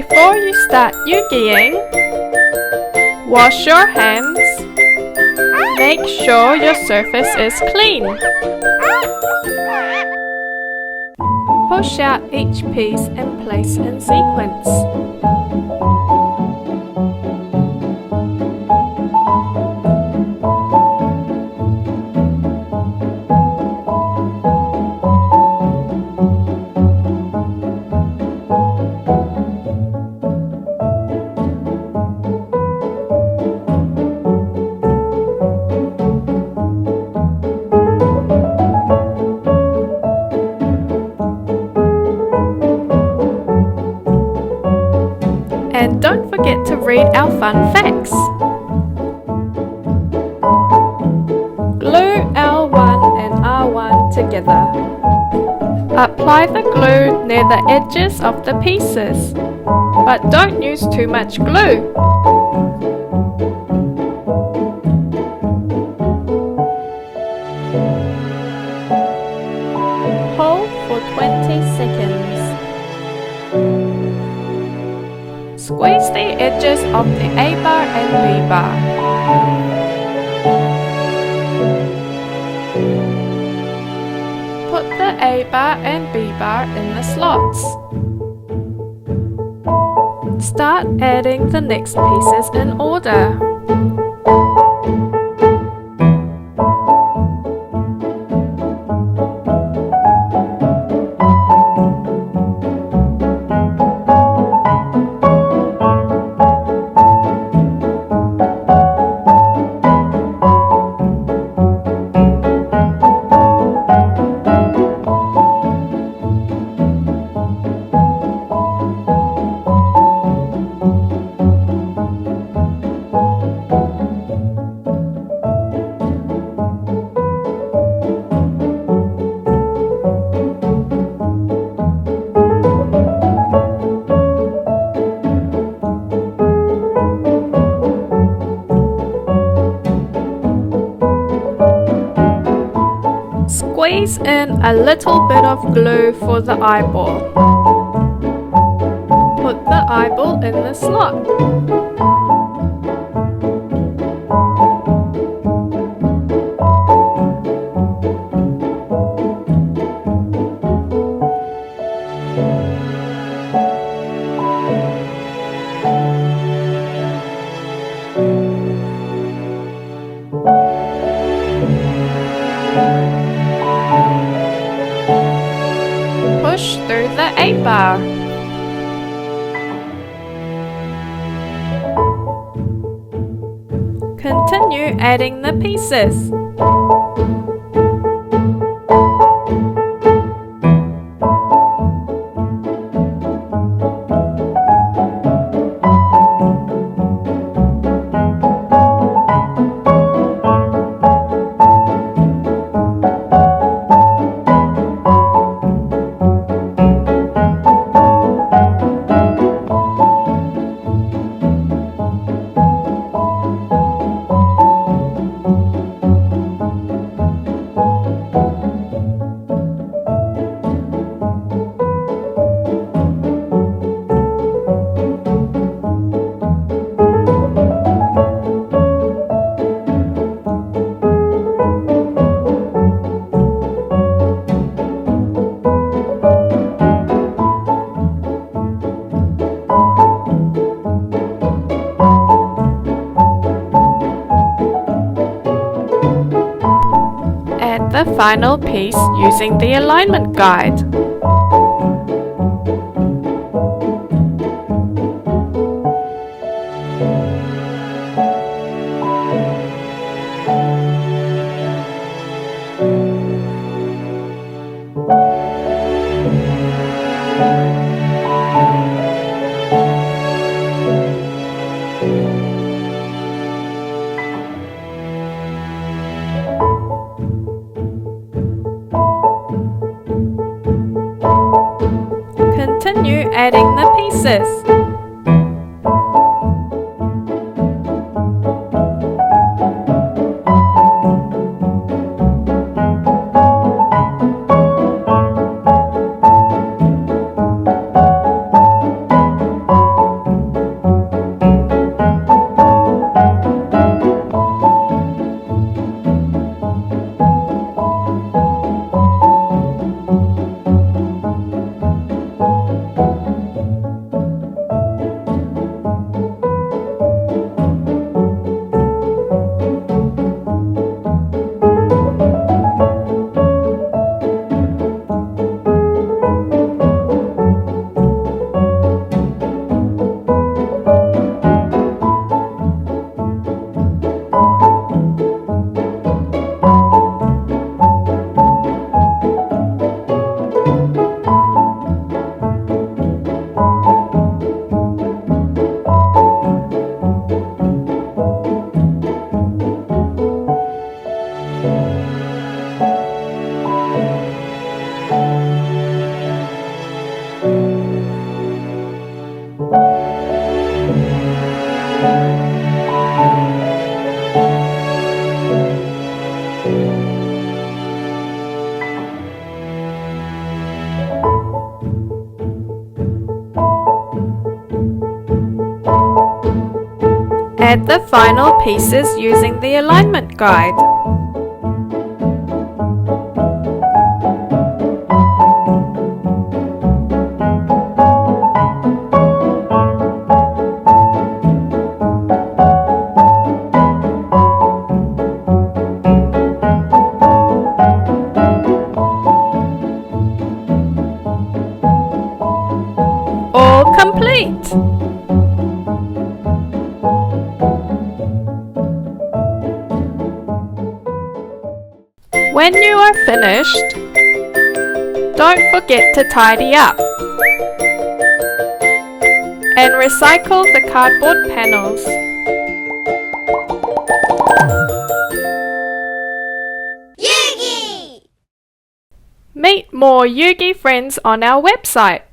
Before you start Eugying, wash your hands. Make sure your surface is clean. Push out each piece and place in sequence. And don't forget to read our fun facts. Glue L1 and R1 together. Apply the glue near the edges of the pieces, but don't use too much glue. Hold for 20 seconds. Squeeze the edges of the A-bar and B-bar. Put the A-bar and B-bar in the slots. Start adding the next pieces in order. Squeeze in a little bit of glue for the eyeball. Put the eyeball in the slot. Push through the A-bar. Continue adding the pieces. The final piece using the alignment guide. Continue adding the pieces. Add the final pieces using the alignment guide. All complete! When you are finished, don't forget to tidy up and recycle the cardboard panels. Eugy! Meet more Eugy friends on our website.